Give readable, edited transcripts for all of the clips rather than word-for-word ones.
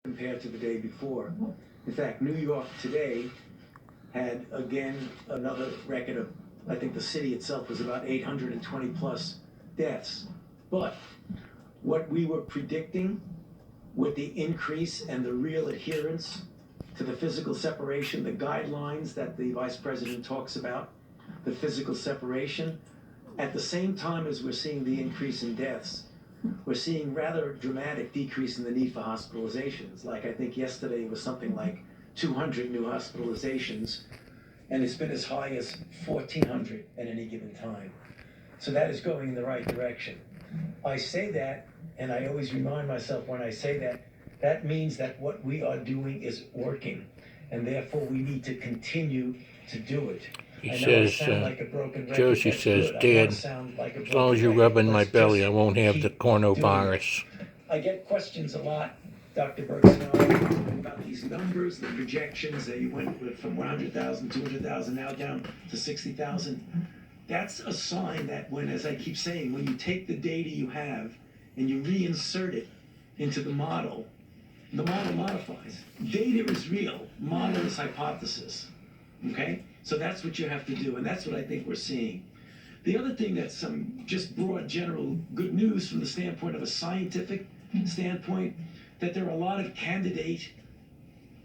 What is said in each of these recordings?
compared to the day before. In fact, New York today had again another record of, I think the city itself was about 820 plus deaths. But what we were predicting with the increase and the real adherence to the physical separation, the guidelines that the vice president talks about, the physical separation, at the same time as we're seeing the increase in deaths, we're seeing rather dramatic decrease in the need for hospitalizations. Like I think yesterday was something like 200 new hospitalizations, and it's been as high as 1,400 at any given time. So that is going in the right direction. I say that, and I always remind myself when I say that, that means that what we are doing is working, and therefore we need to continue to do it. He says, like Josie says, Dad, as long as you're rubbing my belly, I won't have the coronavirus. I get questions a lot, Dr. Bergson, about these numbers, the projections, that you went from 100,000, 200,000, now down to 60,000. That's a sign that when, as I keep saying, when you take the data you have and you reinsert it into the model modifies. Data is real, model is hypothesis, okay? So that's what you have to do, and that's what I think we're seeing. The other thing that's some just broad, general good news from the standpoint of a scientific standpoint, that there are a lot of candidate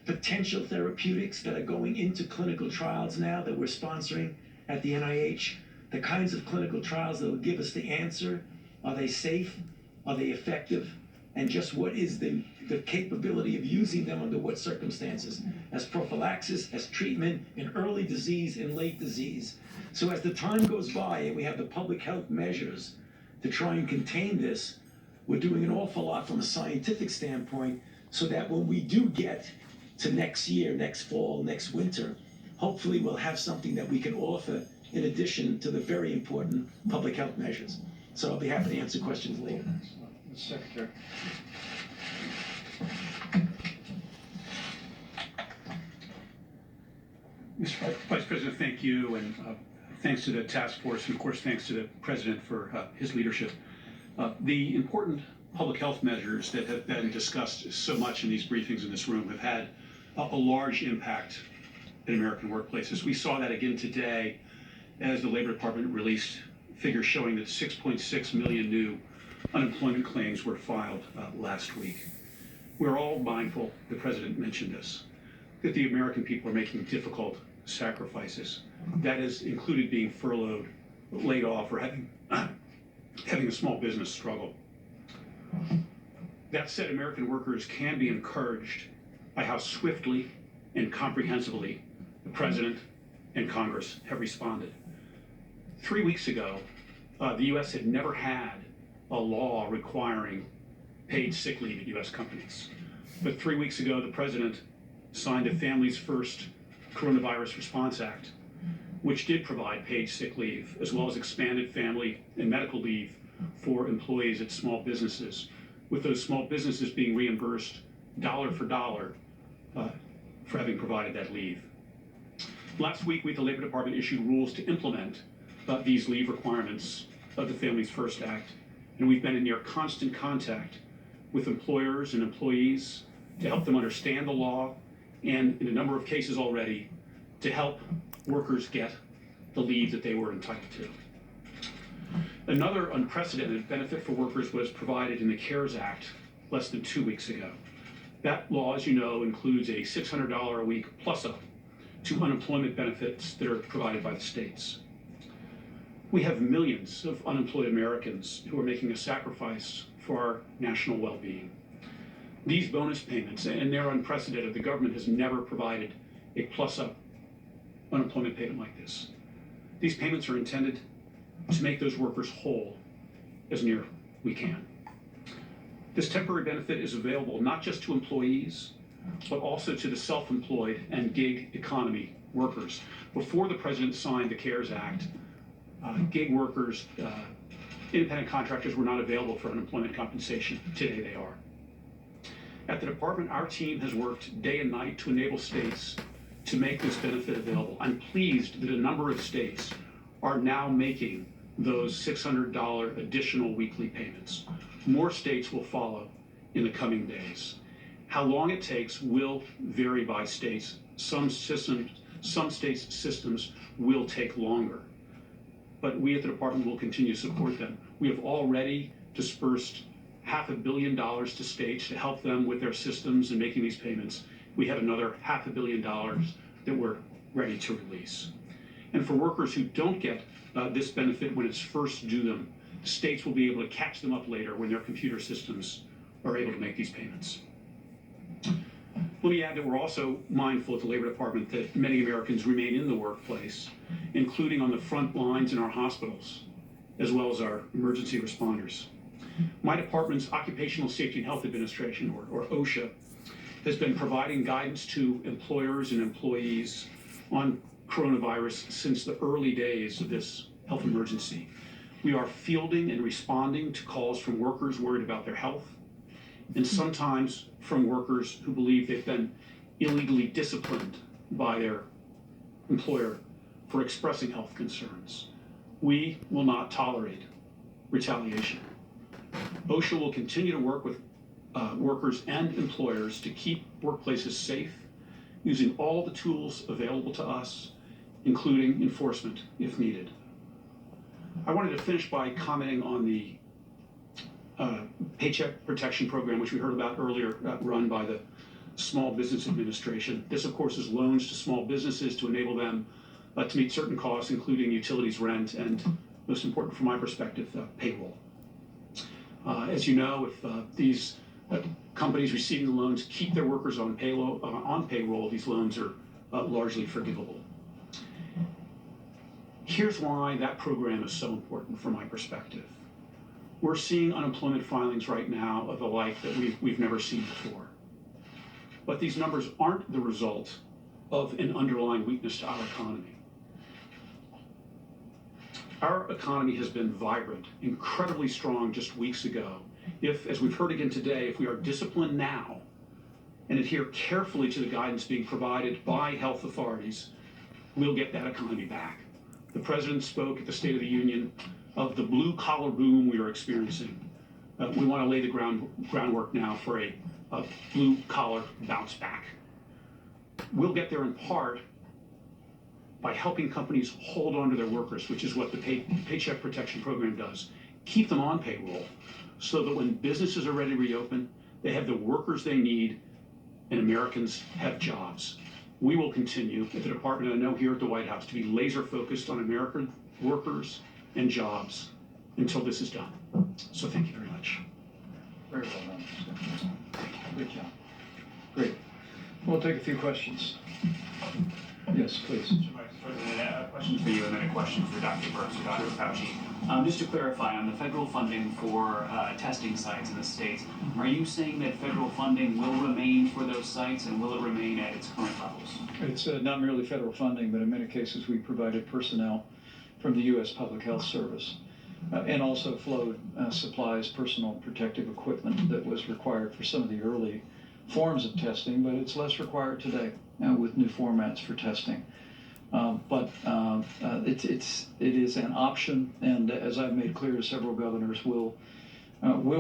potential therapeutics that are going into clinical trials now that we're sponsoring at the NIH. The kinds of clinical trials that will give us the answer. Are they safe? Are they effective? And just what is the capability of using them under what circumstances? As prophylaxis, as treatment, in early disease, in late disease. So as the time goes by and we have the public health measures to try and contain this, we're doing an awful lot from a scientific standpoint so that when we do get to next year, next fall, next winter, hopefully we'll have something that we can offer in addition to the very important public health measures. So I'll be happy to answer questions later. Secretary. Mr. Vice President, thank you, and thanks to the task force, and of course thanks to the President for his leadership. The important public health measures that have been discussed so much in these briefings in this room have had a large impact in American workplaces. We saw that again today as the Labor Department released figures showing that 6.6 million new unemployment claims were filed last week. We're all mindful, the President mentioned this, that the American people are making difficult sacrifices. That has included being furloughed, laid off, or having a small business struggle. That said, American workers can be encouraged by how swiftly and comprehensively the President and Congress have responded. 3 weeks ago, the U.S. had never had a law requiring paid sick leave at U.S. companies. But 3 weeks ago, the President signed the Families First Coronavirus Response Act, which did provide paid sick leave, as well as expanded family and medical leave for employees at small businesses, with those small businesses being reimbursed dollar for dollar for having provided that leave. Last week, the Labor Department issued rules to implement these leave requirements of the Families First Act, and we've been in near constant contact with employers and employees to help them understand the law, and in a number of cases already, to help workers get the leave that they were entitled to. Another unprecedented benefit for workers was provided in the CARES Act less than 2 weeks ago. That law, as you know, includes a $600 a week plus-up to unemployment benefits that are provided by the states. We have millions of unemployed Americans who are making a sacrifice for our national well-being. These bonus payments, and they're unprecedented, the government has never provided a plus-up unemployment payment like this. These payments are intended to make those workers whole as near we can. This temporary benefit is available not just to employees, but also to the self-employed and gig economy workers. Before the President signed the CARES Act, gig workers, independent contractors were not available for unemployment compensation. Today they are. At the department, our team has worked day and night to enable states to make this benefit available. I'm pleased that a number of states are now making those $600 additional weekly payments. More states will follow in the coming days. How long it takes will vary by states. Some states' systems will take longer, but we at the department will continue to support them. We have already dispersed $500 million to states to help them with their systems and making these payments. We have another $500 million that we're ready to release. And for workers who don't get this benefit when it's first due them, states will be able to catch them up later when their computer systems are able to make these payments. Let me add that we're also mindful at the Labor Department that many Americans remain in the workplace, including on the front lines in our hospitals, as well as our emergency responders. My department's Occupational Safety and Health Administration, or OSHA, has been providing guidance to employers and employees on coronavirus since the early days of this health emergency. We are fielding and responding to calls from workers worried about their health, and sometimes from workers who believe they've been illegally disciplined by their employer for expressing health concerns. We will not tolerate retaliation. OSHA will continue to work with workers and employers to keep workplaces safe, using all the tools available to us, including enforcement if needed. I wanted to finish by commenting on the Paycheck Protection Program, which we heard about earlier, run by the Small Business Administration. This, of course, is loans to small businesses to enable them to meet certain costs, including utilities, rent, and, most important from my perspective, payroll. As you know, if these companies receiving the loans keep their workers on payroll, these loans are largely forgivable. Here's why that program is so important from my perspective. We're seeing unemployment filings right now of the like that we've never seen before. But these numbers aren't the result of an underlying weakness to our economy. Our economy has been vibrant, incredibly strong just weeks ago. If, as we've heard again today, if we are disciplined now and adhere carefully to the guidance being provided by health authorities, we'll get that economy back. The president spoke at the State of the Union of the blue-collar boom we are experiencing. We want to lay the groundwork now for a blue-collar bounce back. We'll get there in part by helping companies hold on to their workers, which is what the Paycheck Protection Program does. Keep them on payroll so that when businesses are ready to reopen, they have the workers they need and Americans have jobs. We will continue at the department, and I know here at the White House, to be laser focused on American workers and jobs until this is done. So thank you very much. Very well done. Good job. Great. We'll take a few questions. Yes, please. Mr. Vice President, a question for you and then a question for Dr. Birx or Dr. Fauci. Just to clarify, on the federal funding for testing sites in the states, are you saying that federal funding will remain for those sites and will it remain at its current levels? It's not merely federal funding, but in many cases we provided personnel from the U.S. Public Health Service and also flowed supplies, personal protective equipment that was required for some of the early forms of testing, but it's less required today with new formats for testing. It is an option, and as I've made clear to several governors, we'll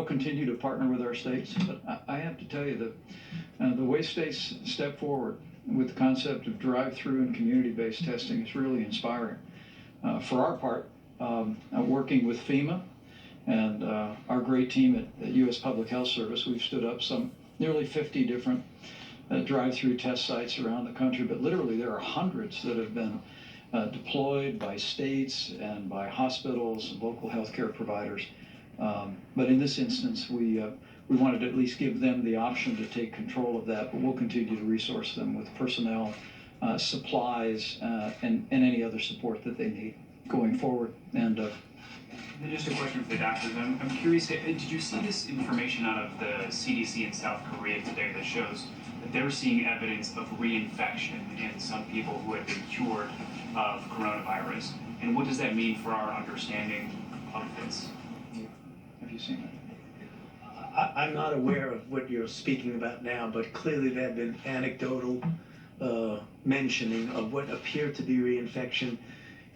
continue to partner with our states. But I have to tell you that the way states step forward with the concept of drive-through and community-based testing is really inspiring. For our part, working with FEMA and our great team at U.S. Public Health Service, we've stood up some nearly 50 different drive-through test sites around the country, but literally there are hundreds that have been deployed by states and by hospitals and local healthcare providers. But in this instance, we wanted to at least give them the option to take control of that, but we'll continue to resource them with personnel, supplies, and any other support that they need going forward. And just a question for the doctors. I'm curious, did you see this information out of the CDC in South Korea today that shows that they're seeing evidence of reinfection in some people who had been cured of coronavirus? And what does that mean for our understanding of this? have you seen that? I'm not aware of what you're speaking about now, but clearly there have been anecdotal mentioning of what appeared to be reinfection.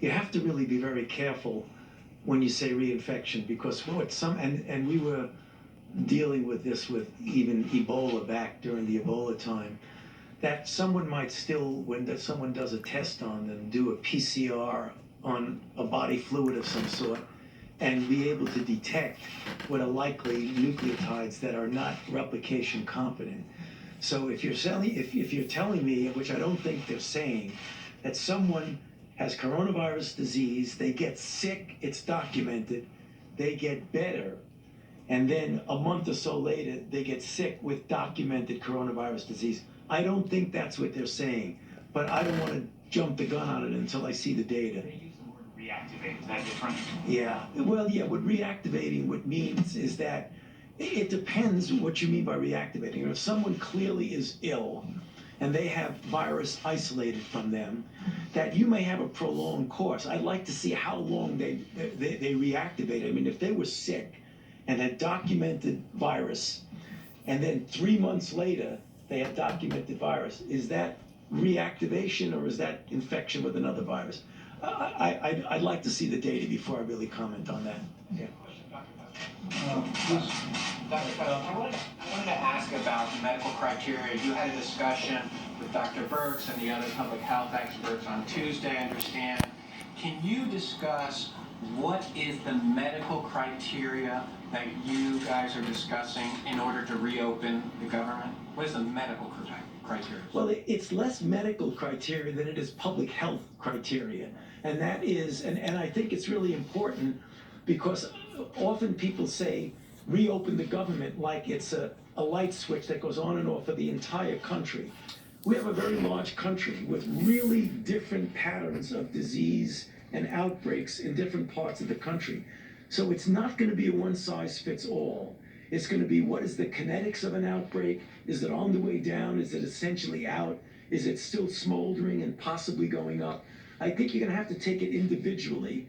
You have to really be very careful when you say reinfection, because and we were dealing with this with even Ebola back during the Ebola time, that someone might still, someone does a test on them, do a PCR on a body fluid of some sort, and be able to detect what are likely nucleotides that are not replication competent. So if you're telling me, which I don't think they're saying, that someone has coronavirus disease, they get sick, it's documented, they get better, and then a month or so later they get sick with documented coronavirus disease. I don't think that's what they're saying, but I don't want to jump the gun on it until I see the data. They use the word reactivate. Is that different? Yeah, well, yeah, what reactivating what means is that it depends what you mean by reactivating. If someone clearly is ill and they have virus isolated from them, that you may have a prolonged course. I'd like to see how long they reactivate. I mean, if they were sick and had documented virus, and then 3 months later they had documented virus, is that reactivation or is that infection with another virus? I'd like to see the data before I really comment on that. Yeah. Dr. Feld, I wanted to ask about medical criteria. You had a discussion with Dr. Birx and the other public health experts on Tuesday, I understand. Can you discuss what is the medical criteria that you guys are discussing in order to reopen the government? What is the medical criteria? Well, it's less medical criteria than it is public health criteria. And that is, and I think it's really important because often people say reopen the government like it's a light switch that goes on and off for the entire country. We have a very large country with really different patterns of disease and outbreaks in different parts of the country. So it's not going to be a one size fits all. It's going to be, what is the kinetics of an outbreak? Is it on the way down? Is it essentially out? Is it still smoldering and possibly going up? I think you're going to have to take it individually.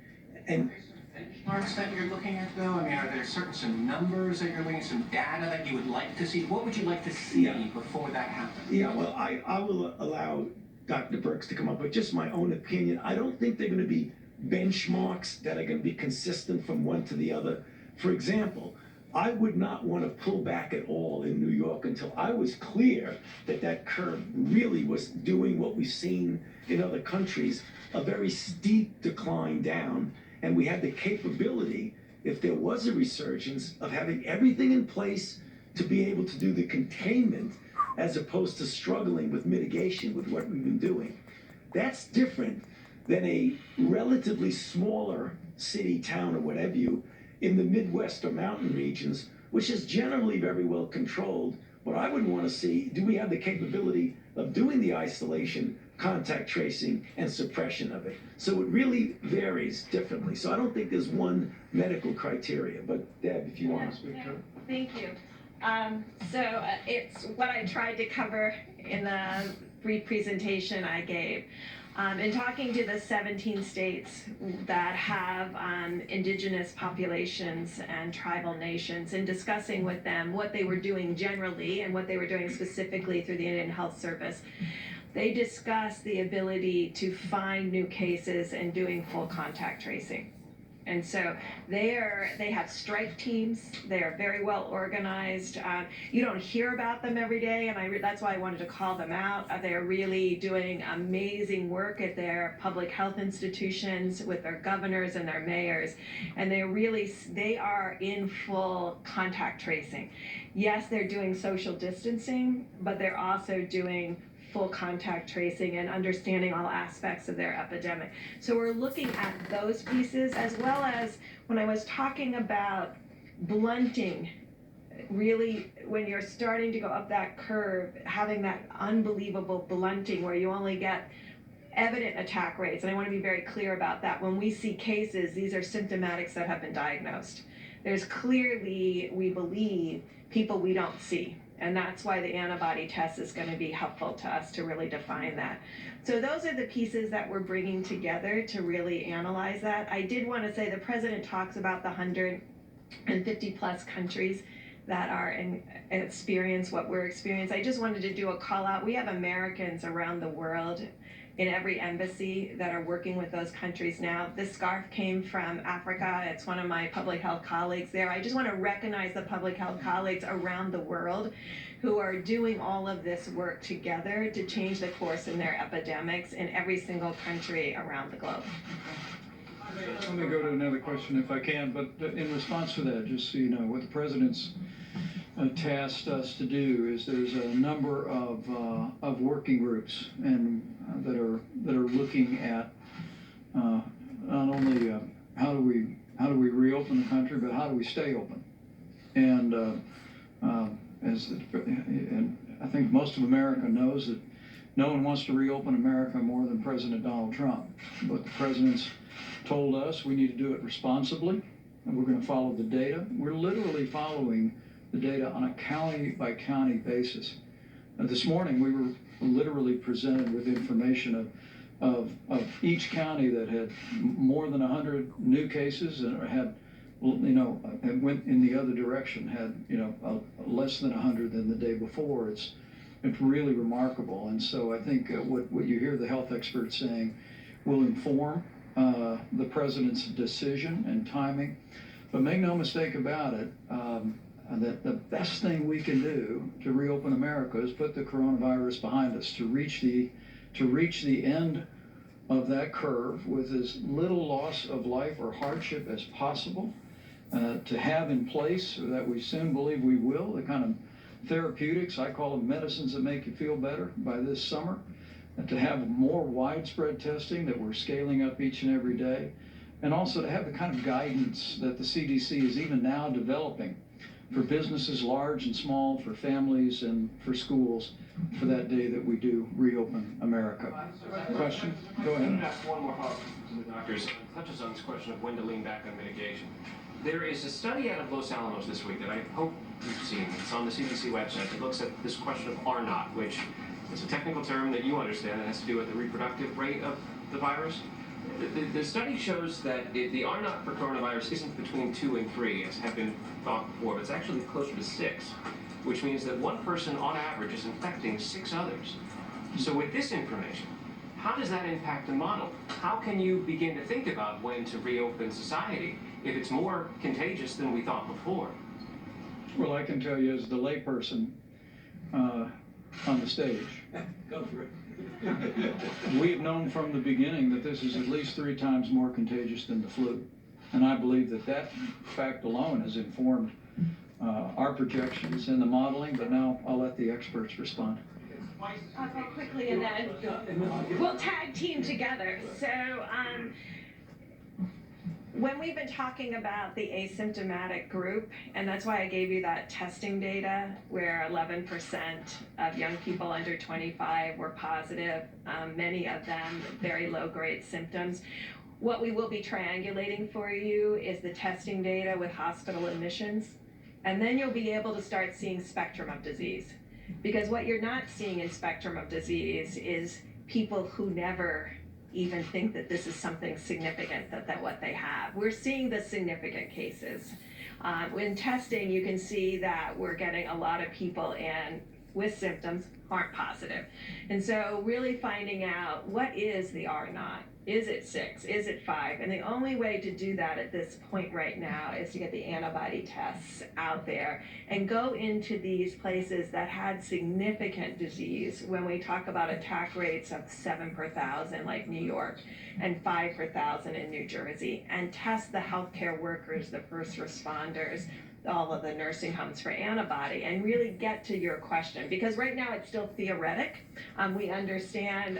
And Benchmarks that you're looking at, though? I mean, are there some numbers that you're looking at, some data that you would like to see? What would you like to see before that happens? Yeah, well, I will allow Dr. Birx to come up with just my own opinion. I don't think they're going to be benchmarks that are going to be consistent from one to the other. For example, I would not want to pull back at all in New York until I was clear that that curve really was doing what we've seen in other countries, a very steep decline down, and we had the capability, if there was a resurgence, of having everything in place to be able to do the containment as opposed to struggling with mitigation with what we've been doing. That's different than a relatively smaller city, town, or whatever you, in the Midwest or mountain regions, which is generally very well controlled. What I would want to see, do we have the capability of doing the isolation, contact tracing, and suppression of it? So it really varies differently. So I don't think there's one medical criteria, but Deb, if you want to speak to it. Thank you. It's what I tried to cover in the brief presentation I gave. In talking to the 17 states that have indigenous populations and tribal nations, and discussing with them what they were doing generally and what they were doing specifically through the Indian Health Service, they discussed the ability to find new cases and doing full contact tracing. And so they have strike teams. They are very well organized. You don't hear about them every day, and that's why I wanted to call them out. They are really doing amazing work at their public health institutions with their governors and their mayors, and they are in full contact tracing. Yes, they're doing social distancing, but they're also doing full contact tracing and understanding all aspects of their epidemic. So we're looking at those pieces, as well as when I was talking about blunting, really when you're starting to go up that curve, having that unbelievable blunting where you only get evident attack rates. And I want to be very clear about that. When we see cases, these are symptomatics that have been diagnosed. There's clearly, we believe, people we don't see. And that's why the antibody test is going to be helpful to us to really define that. So those are the pieces that we're bringing together to really analyze that. I did want to say the president talks about the 150 plus countries that are experience what we're experiencing. I just wanted to do a call out. We have Americans around the world in every embassy that are working with those countries now. This scarf came from Africa. It's one of my public health colleagues there. I just want to recognize the public health colleagues around the world who are doing all of this work together to change the course in their epidemics in every single country around the globe. Let me go to another question if I can, but in response to that, just so you know, what the president's tasked us to do is there's a number of working groups and that are looking at not only how do we reopen the country, but how do we stay open. And and I think most of America knows that no one wants to reopen America more than President Donald Trump. But the president's told us we need to do it responsibly, and we're going to follow the data. We're literally following the data on a county by county basis. This morning we were literally presented with information of each county that had more than 100 new cases and had, and went in the other direction, had less than 100 than the day before. It's really remarkable. And so I think what you hear the health experts saying will inform the president's decision and timing. But make no mistake about it, that the best thing we can do to reopen America is put the coronavirus behind us, to reach the end of that curve with as little loss of life or hardship as possible, to have in place, or that we soon believe we will, the kind of therapeutics, I call them medicines that make you feel better, by this summer, and to have more widespread testing that we're scaling up each and every day, and also to have the kind of guidance that the CDC is even now developing for businesses large and small, for families and for schools, for that day that we do reopen America. Question? Go ahead. I'm going to ask one more follow-up to the doctors. It touches on this question of when to lean back on mitigation. There is a study out of Los Alamos this week that I hope you've seen. It's on the CDC website. It looks at this question of R-naught, which is a technical term that you understand that has to do with the reproductive rate of the virus. The study shows that the R-naught for coronavirus isn't between 2 and 3, as have been thought before, but it's actually closer to 6, which means that one person on average is infecting 6 others. So with this information, how does that impact the model? How can you begin to think about when to reopen society if it's more contagious than we thought before? Well, I can tell you as the layperson on the stage, Go for it. we have known from the beginning that this is at least 3 times more contagious than the flu. And I believe that fact alone has informed our projections in the modeling, but now I'll let the experts respond. I'll go quickly and then we'll tag team together. So when we've been talking about the asymptomatic group, and that's why I gave you that testing data where 11% of young people under 25 were positive, many of them very low-grade symptoms. What we will be triangulating for you is the testing data with hospital admissions, and then you'll be able to start seeing spectrum of disease. Because what you're not seeing in spectrum of disease is people who never even think that this is something significant, that what they have. We're seeing the significant cases. In testing, you can see that we're getting a lot of people in with symptoms aren't positive. And so really finding out what is the R-naught. Is it 6? Is it 5? And the only way to do that at this point right now is to get the antibody tests out there and go into these places that had significant disease. When we talk about attack rates of 7 per 1,000 like New York and 5 per 1,000 in New Jersey, and test the healthcare workers, the first responders, all of the nursing homes for antibody, and really get to your question. Because right now it's still theoretic. We understand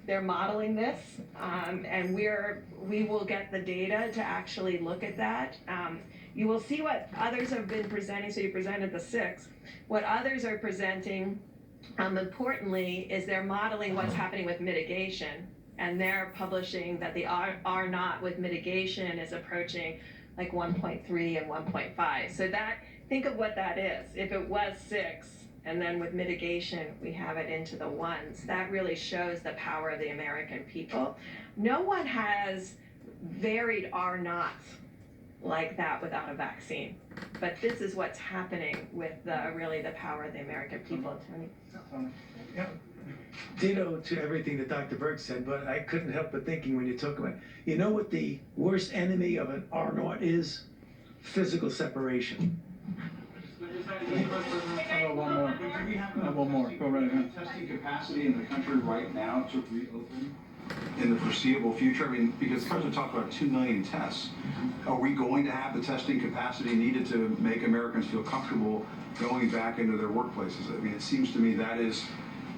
they're modeling this, and we will get the data to actually look at that. You will see what others have been presenting. So you presented the 6. What others are presenting, importantly, is they're modeling what's happening with mitigation, and they're publishing that the R-naught with mitigation is approaching like 1.3 and 1.5. So that, think of what that is. If it was 6, and then with mitigation, we have it into the 1s. That really shows the power of the American people. No one has varied R-naughts like that without a vaccine. But this is what's happening with really the power of the American people, Tony. Yeah. ditto to everything that Dr. Berg said, but I couldn't help but thinking when you talk about, you know what the worst enemy of an R naught is? Physical separation. One more. Go right ahead. Testing capacity in the country right now to reopen in the foreseeable future? I mean, because the president talked about 2 million tests. Are we going to have the testing capacity needed to make Americans feel comfortable going back into their workplaces? I mean, it seems to me that is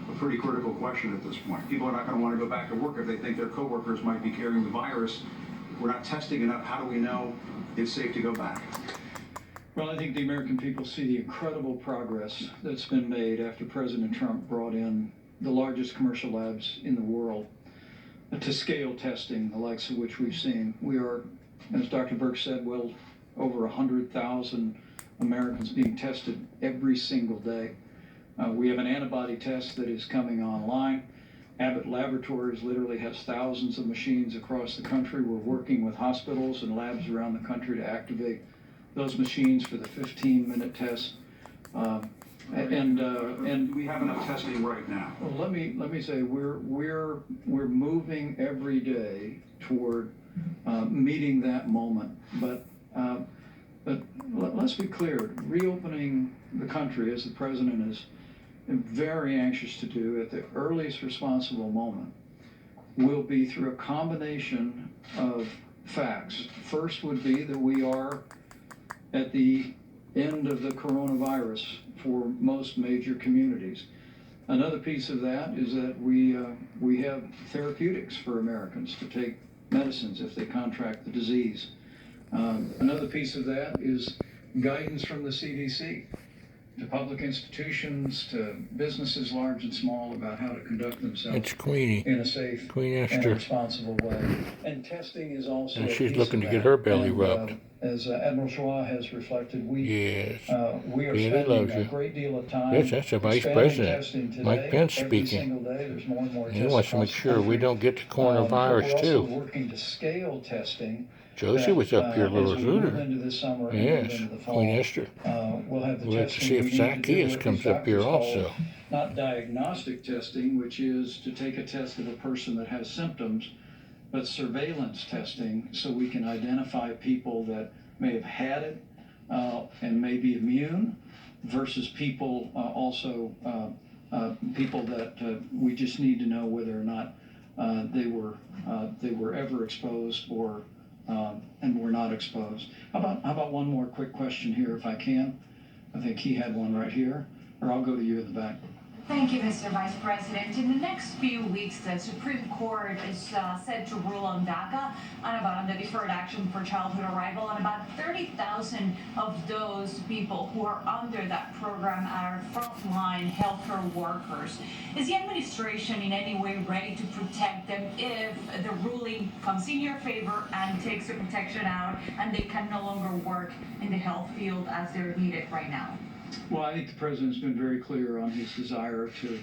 a pretty critical question at this point. People are not going to want to go back to work if they think their coworkers might be carrying the virus. If we're not testing enough, how do we know it's safe to go back? Well, I think the American people see the incredible progress that's been made after President Trump brought in the largest commercial labs in the world to scale testing, the likes of which we've seen. We are, as Dr. Burke said, well over 100,000 Americans being tested every single day. We have an antibody test that is coming online. Abbott Laboratories literally has thousands of machines across the country. We're working with hospitals and labs around the country to activate those machines for the 15-minute test. Do we have enough testing right now? Well, let me say we're moving every day toward meeting that moment. But let's be clear: reopening the country, as the president is very anxious to do at the earliest responsible moment, will be through a combination of facts. First would be that we are at the end of the coronavirus for most major communities. Another piece of that is that we have therapeutics for Americans to take medicines if they contract the disease. Another piece of that is guidance from the CDC to public institutions, to businesses large and small, about how to conduct themselves It's Queenie. in a safe Queen and Esther. responsible way. And testing is also And a she's piece looking of to get that. her belly And, rubbed. as Admiral Shaw has reflected, we Yes. we are Really spending loves a you. great deal of time. Yes, that's the Vice expanding President, testing today. Mike Pence Every speaking. single day, there's more and more He tests wants to make across the sure we country. don't get the But we're coronavirus also too. working to scale testing. Josie that, was up here a little as we move sooner. into the summer and Yes, move into the fall, Queen Esther. we'll have the We'll have to testing see we if need to Zacchaeus do what comes these up here doctors call also. not diagnostic testing, which is to take a test of a person that has symptoms, but surveillance testing, so we can identify people that may have had it and may be immune, versus people people that we just need to know whether or not they were ever exposed or and were not exposed. How about one more quick question here, if I can? I think he had one right here, or I'll go to you in the back. Thank you, Mr. Vice President. In the next few weeks, the Supreme Court is set to rule on DACA, on the Deferred Action for Childhood Arrival, and about 30,000 of those people who are under that program are frontline healthcare workers. Is the administration in any way ready to protect them if the ruling comes in your favor and takes the protection out and they can no longer work in the health field as they're needed right now? Well, I think the president's been very clear on his desire to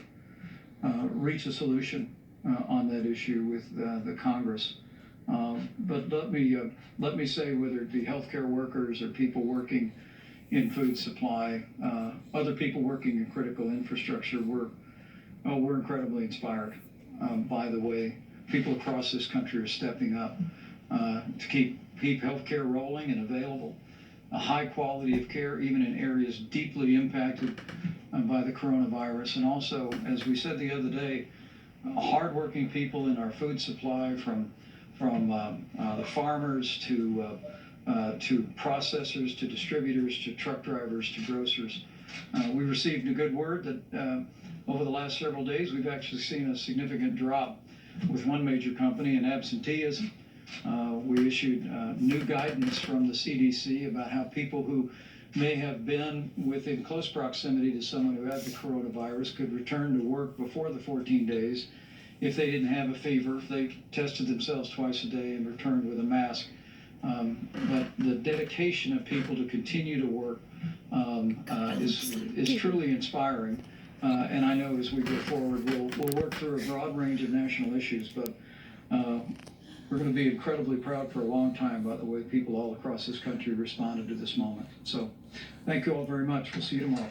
reach a solution on that issue with the Congress. But let me say, whether it be healthcare workers or people working in food supply, other people working in critical infrastructure, we're incredibly inspired by the way people across this country are stepping up to keep healthcare rolling and available. A high quality of care, even in areas deeply impacted by the coronavirus. And also, as we said the other day, hardworking people in our food supply, from the farmers to processors, to distributors, to truck drivers, to grocers. We received a good word that over the last several days, we've actually seen a significant drop with one major company in absenteeism. We issued new guidance from the CDC about how people who may have been within close proximity to someone who had the coronavirus could return to work before the 14 days if they didn't have a fever, if they tested themselves twice a day and returned with a mask. But the dedication of people to continue to work is truly inspiring. And I know as we go forward, we'll work through a broad range of national issues, but we're going to be incredibly proud for a long time by the way people all across this country responded to this moment. So thank you all very much. We'll see you tomorrow.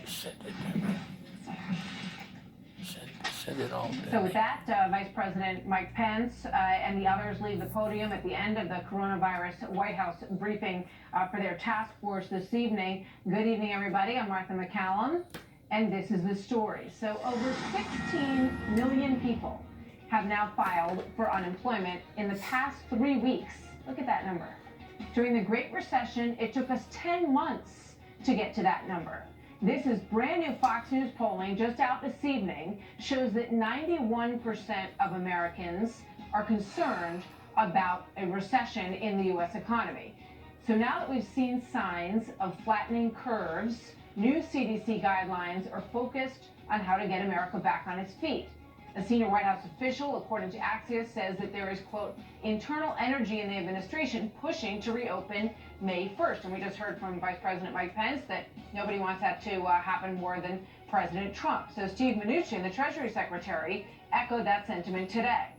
Send it all So to with that, Vice President Mike Pence and the others leave the podium at the end of the coronavirus White House briefing for their task force this evening. Good evening, everybody. I'm Martha McCallum, and this is the story. So over 16 million people have now filed for unemployment in the past 3 weeks. Look at that number. During the Great Recession, it took us 10 months to get to that number. This is brand new Fox News polling just out this evening, shows that 91% of Americans are concerned about a recession in the U.S. economy. So now that we've seen signs of flattening curves, new CDC guidelines are focused on how to get America back on its feet. A senior White House official, according to Axios, says that there is, quote, internal energy in the administration pushing to reopen May 1st. And we just heard from Vice President Mike Pence that nobody wants that to happen more than President Trump. So Steve Mnuchin, the Treasury Secretary, echoed that sentiment today.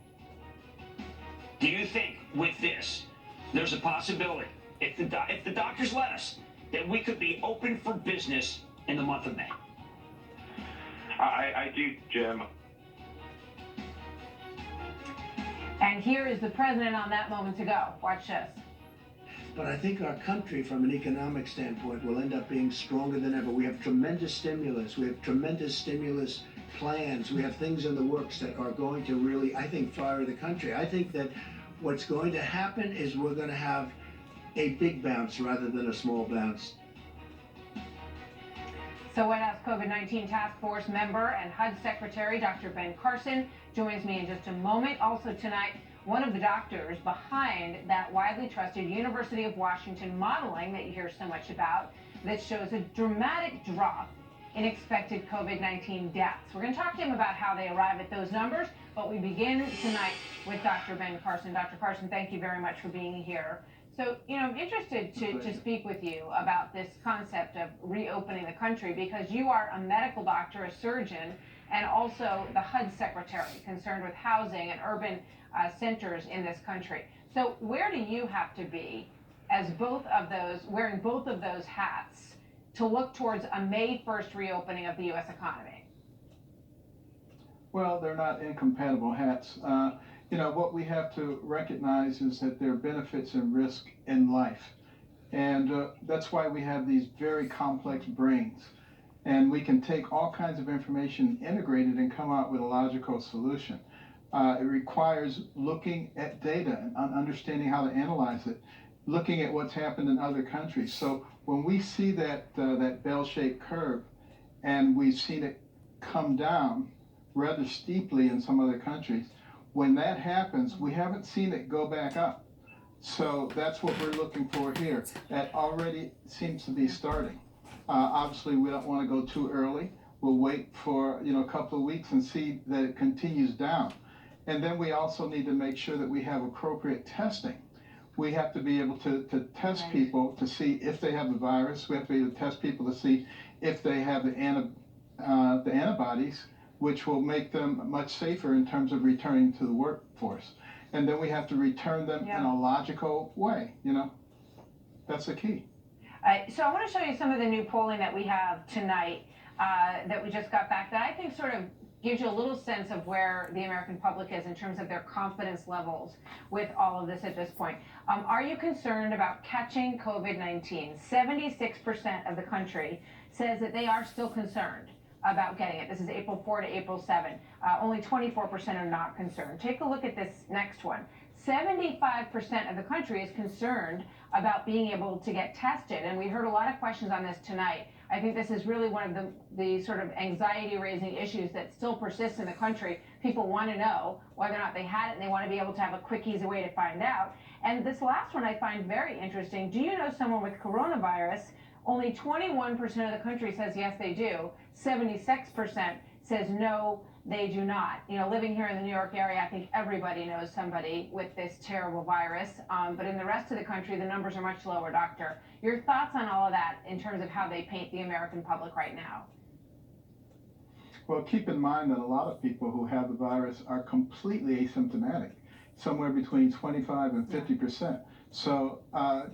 Do you think with this, there's a possibility, if the doctors let us, that we could be open for business in the month of May? I do, Jim. And here is the president on that moment to go. Watch this. But I think our country, from an economic standpoint, will end up being stronger than ever. We have tremendous stimulus. We have tremendous stimulus plans. We have things in the works that are going to really, I think, fire the country. I think that what's going to happen is we're going to have a big bounce rather than a small bounce. So White House COVID-19 Task Force member and HUD Secretary Dr. Ben Carson joins me in just a moment. Also tonight, one of the doctors behind that widely trusted University of Washington modeling that you hear so much about that shows a dramatic drop in expected COVID-19 deaths. We're going to talk to him about how they arrive at those numbers, but we begin tonight with Dr. Ben Carson. Dr. Carson, thank you very much for being here. So, I'm interested to speak with you about this concept of reopening the country because you are a medical doctor, a surgeon, and also the HUD secretary concerned with housing and urban centers in this country. So where do you have to be as wearing both of those hats to look towards a May 1st reopening of the U.S. economy? Well, they're not incompatible hats. What we have to recognize is that there are benefits and risk in life. And that's why we have these very complex brains. And we can take all kinds of information, integrate it, and come out with a logical solution. It requires looking at data and understanding how to analyze it, looking at what's happened in other countries. So when we see that bell-shaped curve, and we've seen it come down rather steeply in some other countries, when that happens, we haven't seen it go back up. So that's what we're looking for here. That already seems to be starting. Obviously, we don't want to go too early. We'll wait for a couple of weeks and see that it continues down. And then we also need to make sure that we have appropriate testing. We have to be able to test people to see if they have the virus. We have to be able to test people to see if they have the antibodies, which will make them much safer in terms of returning to the workforce. And then we have to return them in a logical way, That's the key. So I want to show you some of the new polling that we have tonight that we just got back that I think sort of gives you a little sense of where the American public is in terms of their confidence levels with all of this at this point. Are you concerned about catching COVID-19? 76% of the country says that they are still concerned about getting it. This is April 4 to April 7. Only 24% are not concerned. Take a look at this next one. 75% of the country is concerned about being able to get tested. And we heard a lot of questions on this tonight. I think this is really one of the sort of anxiety-raising issues that still persists in the country. People want to know whether or not they had it, and they want to be able to have a quick, easy way to find out. And this last one I find very interesting. Do you know someone with coronavirus? Only 21% of the country says yes, they do. 76% says no, they do not. Living here in the New York area, I think everybody knows somebody with this terrible virus. But in the rest of the country, the numbers are much lower, Doctor. Your thoughts on all of that in terms of how they paint the American public right now? Well, keep in mind that a lot of people who have the virus are completely asymptomatic, somewhere between 25 and 50%. So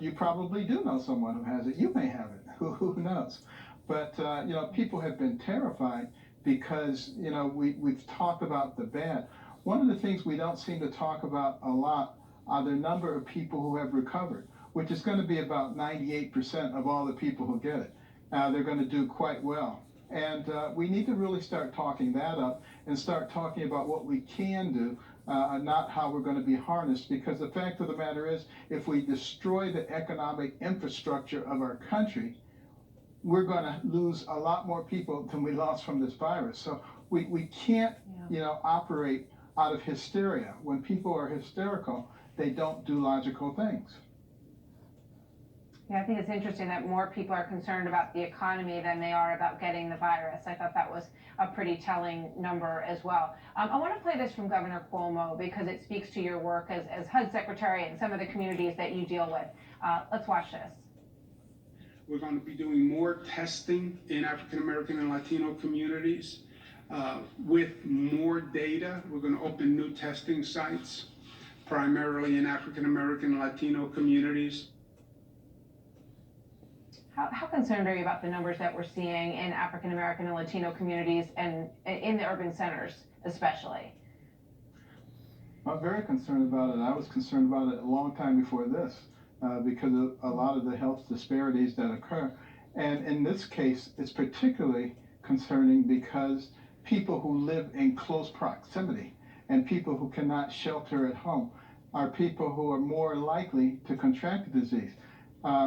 you probably do know someone who has it. You may have it. Who knows? But people have been terrified because, we've talked about the bad. One of the things we don't seem to talk about a lot are the number of people who have recovered, which is going to be about 98% of all the people who get it. They're going to do quite well. And we need to really start talking that up and start talking about what we can do, not how we're going to be harnessed. Because the fact of the matter is, if we destroy the economic infrastructure of our country, we're going to lose a lot more people than we lost from this virus. So we can't, operate out of hysteria. When people are hysterical, they don't do logical things. Yeah, I think it's interesting that more people are concerned about the economy than they are about getting the virus. I thought that was a pretty telling number as well. I want to play this from Governor Cuomo because it speaks to your work as HUD Secretary and some of the communities that you deal with. Let's watch this. We're going to be doing more testing in African American and Latino communities. With more data, we're going to open new testing sites, primarily in African American and Latino communities. How concerned are you about the numbers that we're seeing in African American and Latino communities and in the urban centers especially? I'm very concerned about it. I was concerned about it a long time before this because of a lot of the health disparities that occur. And in this case, it's particularly concerning because people who live in close proximity and people who cannot shelter at home are people who are more likely to contract the disease.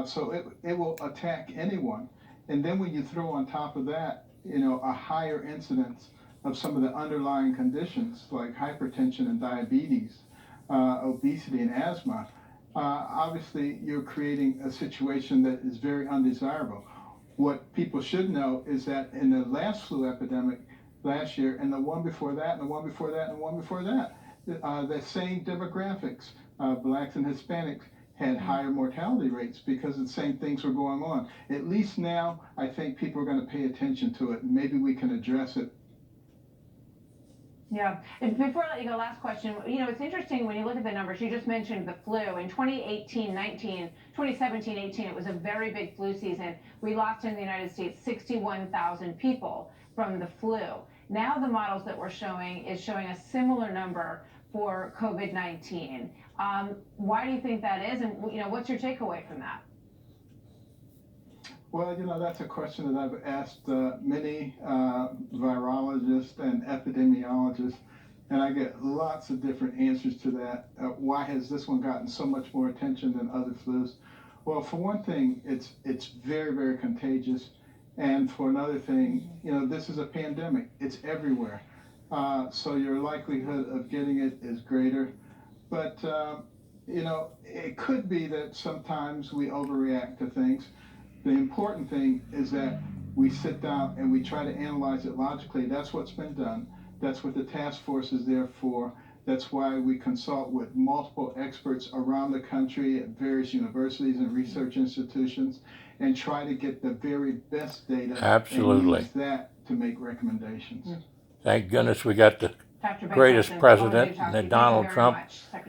So it will attack anyone. And then when you throw on top of that, a higher incidence of some of the underlying conditions like hypertension and diabetes, obesity and asthma, obviously you're creating a situation that is very undesirable. What people should know is that in the last flu epidemic last year, and the one before that, and the one before that, and the one before that, the same demographics, blacks and Hispanics, had higher mortality rates because the same things were going on. At least now, I think people are going to pay attention to it, and maybe we can address it. Yeah, and before I let you go, last question. It's interesting when you look at the numbers. You just mentioned the flu. In 2018-19, 2017-18, it was a very big flu season. We lost in the United States 61,000 people from the flu. Now the models that we're showing is showing a similar number for COVID-19. Why do you think that is, and what's your takeaway from that? Well, that's a question that I've asked many virologists and epidemiologists, and I get lots of different answers to that. Why has this one gotten so much more attention than other flus? Well, for one thing, it's very, very contagious, and for another thing, this is a pandemic. It's everywhere, so your likelihood of getting it is greater. But it could be that sometimes we overreact to things. The important thing is that we sit down and we try to analyze it logically. That's what's been done. That's what the task force is there for. That's why we consult with multiple experts around the country at various universities and research institutions and try to get the very best data. Absolutely. And use that to make recommendations. Thank goodness we got the greatest president, and Donald Trump,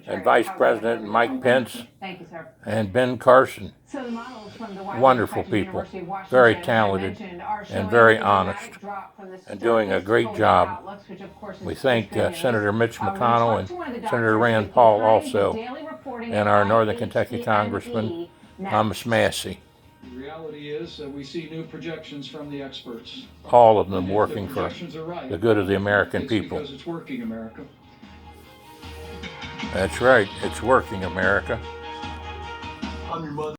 and Vice President Mike Pence, Thank you, sir. and Ben Carson. So the models from the Wonderful people, very talented, and very honest, and doing a great job. We thank Senator Mitch McConnell and Senator Rand Paul also, and our Northern Kentucky Congressman Thomas Massey. The reality is that we see new projections from the experts. All of them working the for projections are right, the good of the American people. Because it's working, America. That's right, it's working, America. I'm your mother.